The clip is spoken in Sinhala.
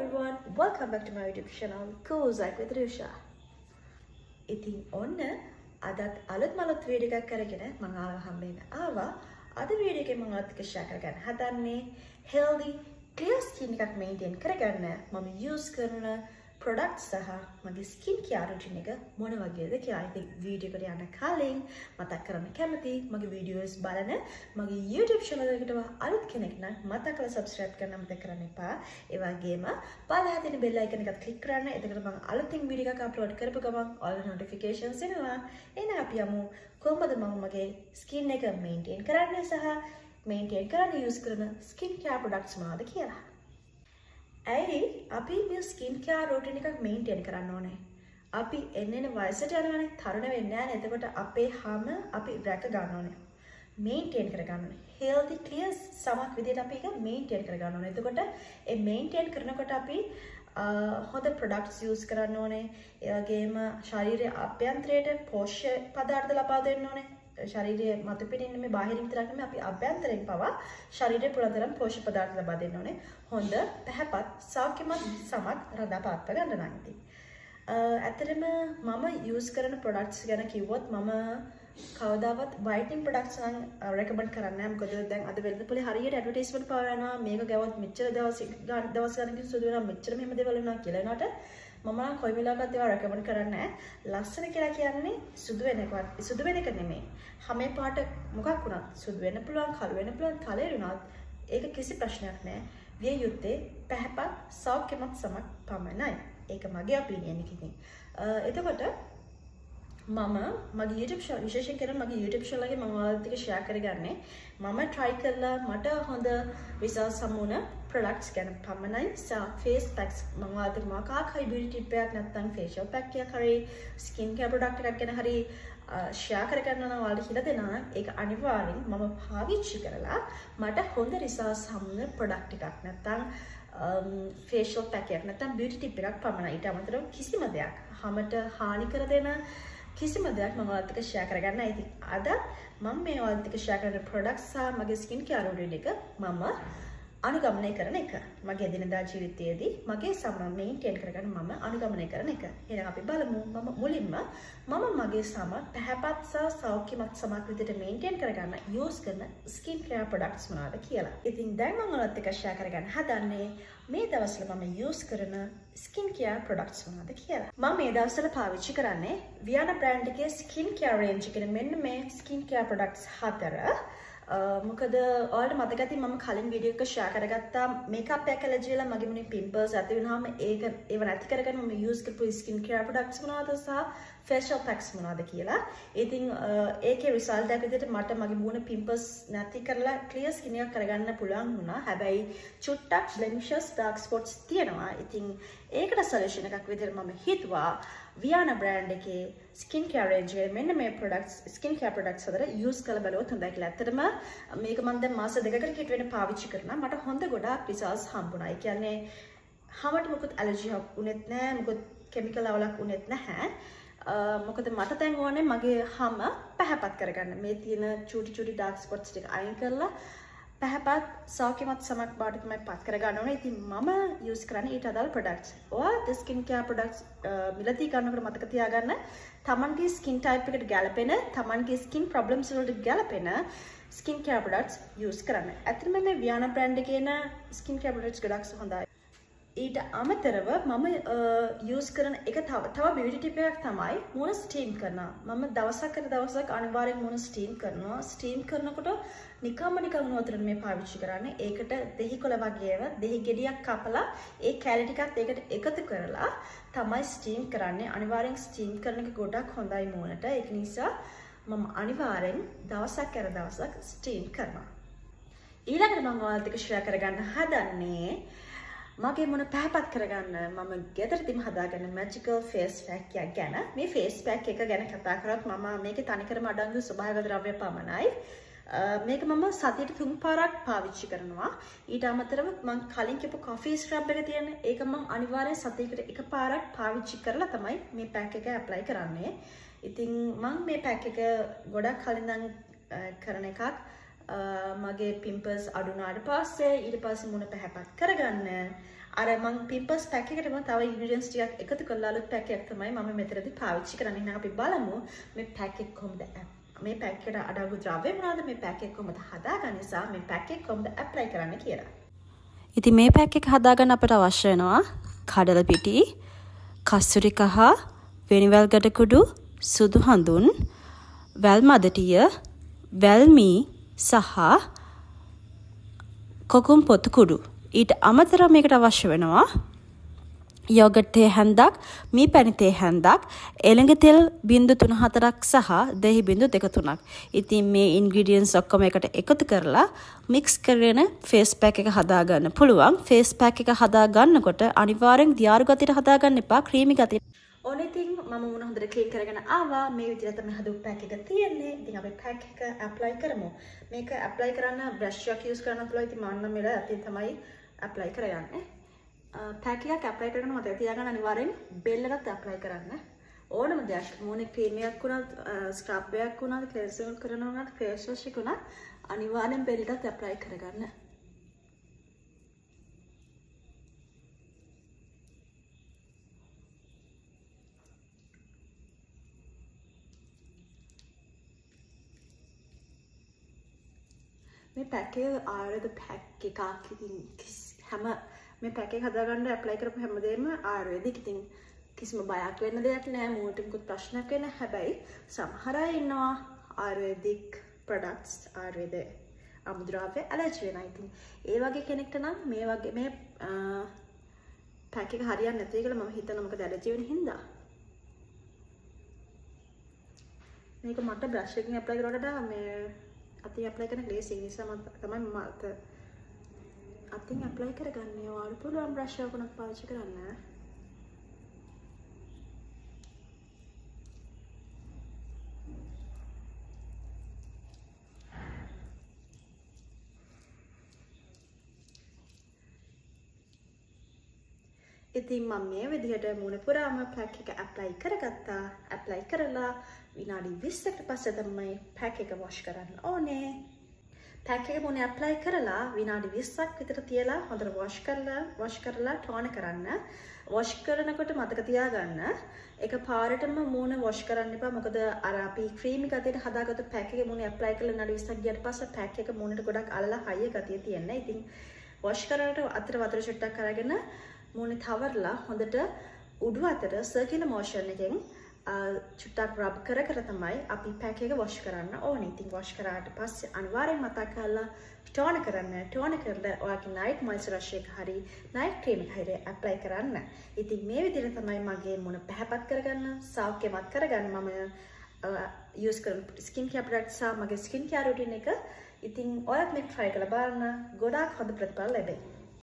everyone, welcome back to my YouTube channel, Kozak with Rusha. ඉතින් ඔන්න අදත් අලුත් මලුත් වීඩියෝ එකක් කරගෙන මම ආවා. අද වීඩියෝ එකේ මම ඔයත් එක්ක share කරගන්න හදන්නේ healthy clear skin එකක් maintain කරගන්න මම use කරන products සහ මගේ skin care routine එක මොන වගේද කියලා. ඉතින් වීඩියෝ එකට යන්න කලින් මතක් කරන්න කැමතියි මගේ videos බලන මගේ YouTube channel එකට අලුත් කෙනෙක් නම් මතක් කරලා subscribe කරන්න මතක කරන්න එපා. ඒ වගේම පල්ලෙහා තියෙන bell icon එකත් click කරන්න. එතකොට මම අලුතින් වීඩියෝ එකක් upload කරපු ගමන් all notifications එනවා. එහෙනම් අපි යමු කොහොමද මම මගේ skin එක maintain කරන්නේ සහ maintain කරන්න use කරන skin care products මොනවද කියලා. ඇයි අපි මේ ස්කින් කෙයාර් රූටින් එකක් මේන්ටේන් කරන්න ඕනේ. අපි එන්න වයසට යනවනේ, තරුණ වෙන්නේ නැහැ. එතකොට අපේ හැම අපි රැක ගන්න ඕනේ. මේන්ටේන් කර ගන්න ඕනේ. healthy clear සමක් විදිහට අපි ඒක මේන්ටේන් කර ගන්න ඕනේ. එතකොට ඒ මේන්ටේන් කරනකොට අපි හොඳ products use කරන්න ඕනේ. ඒ වගේම ශරීරයේ අභ්‍යන්තරයට පෝෂ්‍ය පදාර්ථ ලබා දෙන්න ඕනේ. ශරීරයේ මත පිටින් මේ බාහිරින් විතරක් නෙමෙයි අපි අභ්‍යන්තරයෙන් පවා ශරීරයේ පුරතරම් පෝෂ්‍ය පදාර්ථ ලබා දෙන්න ඕනේ. හොඳ පැහැපත් සෞඛ්‍යමත් සමක් රඳා පවත්වා ගන්න නම් ඉතින්. ඇත්තටම මම use කරන products ගැන කිව්වොත් මම කවදාවත් whitening products නම් recommend කරන්නේ නැහැ. මොකද දැන් අද වෙළඳ පොලේ හරියට advertisement පාවා යනවා. මේක ගාවත් මෙච්චර දවස් ගණනකින් සුදු වෙනවා මෙච්චර මෙහෙම දේවල් වෙනවා කියලා නේද? මම නම් කොයි වෙලාවකත් ඒවා recommend කරන්නේ නැහැ. ලස්සන කියලා කියන්නේ සුදු වෙන එකවත් සුදු වෙන එක නෙමෙයි. හැම පාට මොකක් වුණත් සුදු වෙන්න පුළුවන්, කළු වෙන්න පුළුවන්, කලෙර වුණත් ඒක කිසි ප්‍රශ්නයක් නැහැ. විය යුත්තේ පැහැපත් සෞඛ්‍යමත් සමක් පමණයි. ඒක මගේ opinion එකකින්. එතකොට මම මගේ YouTube channel විශේෂයෙන් කරන මගේ YouTube channel එකේ මම ඔයාලත් එක්ක share කරගන්නේ මම try කරලා මට හොඳ results සම්මුණ products ගැන පමණයි. face packs මම ඔයාලට මොකක් හරි beauty tip එකක් නැත්නම් facial pack එකක් හරි skin care product එකක් ගැන හරි share කරගන්න නම් ඔයාලට කියලා දෙනවා නම් ඒක අනිවාර්යෙන් මම පාවිච්චි කරලා මට හොඳ results සම්මුණ product එකක් නැත්නම් facial pack එකක් නැත්නම් beauty tip එකක් පමණයි. ඊට අමතරව කිසිම දෙයක් හැමත හානි කර දෙන කිසිම දෙයක් මම ඔයාලත් එක්ක share කරගන්න. ඉතින් අද මම මේ ඔයාලත් එක්ක share කරන products සහ මගේ skin care routine එක මම අනුගමනය කරන එක. මගේ එදිනදා ජීවිතයේදී මගේ සම මේන්ටේන් කරගන්න මම අනුගමනය කරන එක. එහෙනම් අපි බලමු මම මුලින්ම මගේ සම පැහැපත් සහ සෞඛ්‍යමත් සමක් විදිහට මේන්ටේන් කරගන්න use කරන skin care products මොනවද කියලා. ඉතින් දැන් මම ඔයාලත් එක්ක share කරගන්න හදන්නේ මේ දවස්වල මම use කරන skin care products මොනවද කියලා. මම මේ දවස්වල පාවිච්චි කරන්නේ Viana brand එකේ skin care range එකේ මෙන්න මේ skin care products 4. මොකද ඔයාලට මතක ඇති මම කලින් වීඩියෝ එක share කරගත්තා makeup pack allergy වල මගේ මුනේ pimples ඇති වෙනවාම ඒව නැති කරගන්න මම use කරපු skin care products මොනවද සහ facial packs මොනවද කියලා. ඉතින් ඒකේ result එක විදිහට මට මගේ මුනේ pimples නැති කරලා clear skin එකක් කරගන්න පුළුවන් වුණා. හැබැයි චුට්ටක් blemishes dark spots තියෙනවා. ඉතින් ඒකට solution එකක් විදිහට මම හිතුවා Viana brand එකේ skin care range එකේ මෙන්න මේ products skin care products හතර use කරලා බලුවොත් හොඳයි කියලා. ඇත්තටම මේක මම දැන් මාස දෙකකට කිට වෙන පාවිච්චි කරනවා. මට හොඳ ගොඩාක් results හම්බුණා. ඒ කියන්නේ හැමෝට මොකද allergy වුණෙත් නැහැ, මොකද chemical අවලක් වුණෙත් නැහැ. මොකද මට දැන් ඕනේ මගේ හැම පැහැපත් කරගන්න. මේ තියෙන චූටි dark spots ටික අයින් කරලා පැහැපත් සෞඛ්‍යමත් සමක් බවට තමයි පත් කරගන්න ඕනේ. ඉතින් මම use කරන්නේ ඊට අදාළ products. ඔයා skin care products මිලදී ගන්නකොට මතක තියාගන්න තමන්ගේ skin type එකට ගැලපෙන, තමන්ගේ skin problems වලට ගැලපෙන skin care products use කරන්න. ඇත්තටම මේ Viana brand එකේ න skin care products ගොඩක් හොඳයි. ඊට අමතරව මම use කරන එක තව beauty tip එකක් තමයි මුණ steam කරනවා. මම දවසක් අනිවාර්යෙන් මුණ steam කරනවා. steam කරනකොට නිකම්ම වතුර මේ පාවිච්චි කරන්නේ. ඒකට දෙහි කොළ වගේම දෙහි ගෙඩියක් කපලා ඒ කැලි ටිකත් ඒකට එකතු කරලා තමයි steam කරන්නේ. අනිවාර්යෙන් steam කරන එක ගොඩක් හොඳයි මුණට. ඒක නිසා මම අනිවාර්යෙන් දවසක් steam කරනවා. ඊළඟට මම ඔයාලට එක share කරගන්න හදන්නේ මගේ මුණ පැහැපත් කරගන්න මම ගෙදරදීම හදාගන්න magical face pack එකක් ගැන. මේ face pack එක ගැන කතා කරත් මම මේකේ තනිකරම අඩංගු ස්වභාවික ද්‍රව්‍ය පමණයි. මේක මම සතියට 3 පාරක් පාවිච්චි කරනවා. ඊට අමතරව මම කලින් කියපු coffee scrub එක තියෙන ඒක මම අනිවාර්යෙන් සතියකට 1 පාරක් පාවිච්චි කරලා තමයි මේ pack එක apply කරන්නේ. ඉතින් මම මේ pack එක ගොඩක් කලින් නම් කරන එකක්. මගේ pimples අඩු වුණාට පස්සේ ඊට පස්සේ මුණ පැහැපත් කරගන්න අර මම පිම්පල්ස් පැක් එකටම තව ඉන්ග්‍රීඩියන්ට්ස් ටිකක් එකතු කරලා අලුත් පැක් එකක් තමයි මම මෙතනදී පාවිච්චි කරන්නේ. එහෙනම් අපි බලමු මේ පැක් එක කොහොමද මේ පැක් එකට අඩංගු ද්‍රව්‍ය මොනවද, මේ පැක් එක කොහොමද හදාගන්නේ නිසා මේ පැක් එක කොහොමද ඇප්ලයි කරන්න කියලා. ඉතින් මේ පැක් එක හදාගන්න අපට අවශ්‍ය වෙනවා කඩල පිටි, කස්තුරි කහ, වෙනිවැල් ගඩ කුඩු, සුදු හඳුන්, වැල් මදටිය, වැල්මී සහ කොකුම් පොතු කුඩු. ඊට අමතරව මේකට අවශ්‍ය වෙනවා යෝගට් තේ හැන්දක්, මී පැණි තේ හැන්දක්, එළඟ තෙල් බිංදු 3-4ක් සහ දහි බිංදු 2-3ක්. ඉතින් මේ ඉන්ග්‍රීඩියන්ට්ස් ඔක්කොම එකට එකතු කරලා මික්ස් කරගෙන ෆේස් පැක් එක හදා ගන්න පුළුවන්. ෆේස් පැක් එක හදා ගන්නකොට අනිවාර්යෙන් දියාරු ගතියට හදා ගන්න එපා, ක්‍රීමි ගතියට. ඕනේ ඉතින් මම මුණ හොඳට ක්ලීන් කරගෙන ආවා. මේ විදිහට තමයි හදපු පැක් එක තියෙන්නේ. ඉතින් අපි පැක් එක ඇප්ලයි කරමු. මේක ඇප්ලයි කරන්න බ්‍රෂ් එකක් යූස් කරන්න පුළුවන්. ඉතින් මම නම් මෙල අතින් තමයි ඇප්ලයි කරන්නේ. පැක් එකක් ඇප්ලයි කරන මතක තියාගන්න අනිවාර්යෙන් බෙල් එකත් ඇප්ලයි කරන්න. ඕනම දෙයක් මොනේ ක්‍රීම් එකක් වුණත්, ස්ක්‍රබ් එකක් වුණත්, ක්ලෙන්සින් කරනවා වුණත්, ෆේස් වොෂ් එක වුණත් අනිවාර්යෙන් බෙල් එකත් ඇප්ලයි කරගන්න. මේ පැක් එක ආයුර්වේද පැක් එකක්. ඉතින් හැම මේ පැක් එක හදාගන්න ඇප්ලයි කරපු හැමදේම ආයුර්වේදික. ඉතින් කිසිම බයක් වෙන්න දෙයක් නෑ. මූණට මුකුත් ප්‍රශ්නයක් වෙන්න. හැබැයි සමහර අය ඉන්නවා ආයුර්වේදික් ප්‍රොඩක්ට්ස්, ආයුර්වේද අමුද්‍රව්‍ය ඇලර්ජි වෙනවා. ඉතින් ඒ වගේ කෙනෙක්ට නම් මේ වගේ මේ පැක් එක හරියන්නේ නැති කියලා මම හිතනවා. මොකද ඇලර්ජි වෙන හින්දා. මේක මට බ්‍රෂ් එකකින් ඇප්ලයි කරනකොට මේ අතින් ඇප්ලයි කරන ග්ලේස් එක නිසා තමයි මම අතින් ඇප්ලයි කරගන්නේ. ඔයාලට පුළුවන් බ්‍රෂ් එකක් උනත් පාවිච්චි කරන්න. ඉතින් මම මේ විදිහට මුණ පුරාම පැක් එක ඇප්ලයි කරගත්තා. ඇප්ලයි කරලා විනාඩි 20කට පස්සේ තමයි පැක් එක වොෂ් කරන්න ඕනේ. පැක් එක මුණ ඇප්ලයි කරලා විනාඩි 20ක් විතර තියලා හොඳට වොෂ් කරලා ටෝන කරන්න. වොෂ් කරනකොට මතක තියාගන්න එක පාරටම මූණ වොෂ් කරන්න එපා. මොකද අර අපි ක්‍රීමි ගතියට හදාගත්ත පැක් එකේ මූණ ඇප්ලයි කරලා විනාඩි 20ක් ගියට පස්සේ පැක් එක මූණට ගොඩක් අල්ලලා හයිය ගතිය තියෙනවා. ඉතින් වොෂ් කරනකොට අතර වතුර චුට්ටක් අරගෙන මූණ තවරලා හොඳට උඩු අතට සර්කියුලර් මොෂන් එකෙන් චුට්ටක් රබ් කර තමයි අපි පැක් එක වොෂ් කරන්න ඕනේ. ඉතින් වොෂ් කරාට පස්සේ අනිවාර්යෙන් මතක් කරලා ටෝන කරන්න. ටෝන කරලා ඔයාගේ නයිට් මොයිස්චරයිසර් එක හරි නයිට් ක්‍රීම් එක හරි ඇප්ලයි කරන්න. ඉතින් මේ විදිහට තමයි මගේ මුණ පැහැපත් කරගන්න, සෞඛ්‍යමත් කරගන්න මම යූස් කරන ස්කින් කෙයාර් ප්‍රොඩක්ට්ස් සහ මගේ ස්කින් කෙයාර් රුටින් එක. ඉතින් ඔයත් මේක try කරලා බලන්න. ගොඩාක් හොඳ ප්‍රතිඵල ලැබෙයි.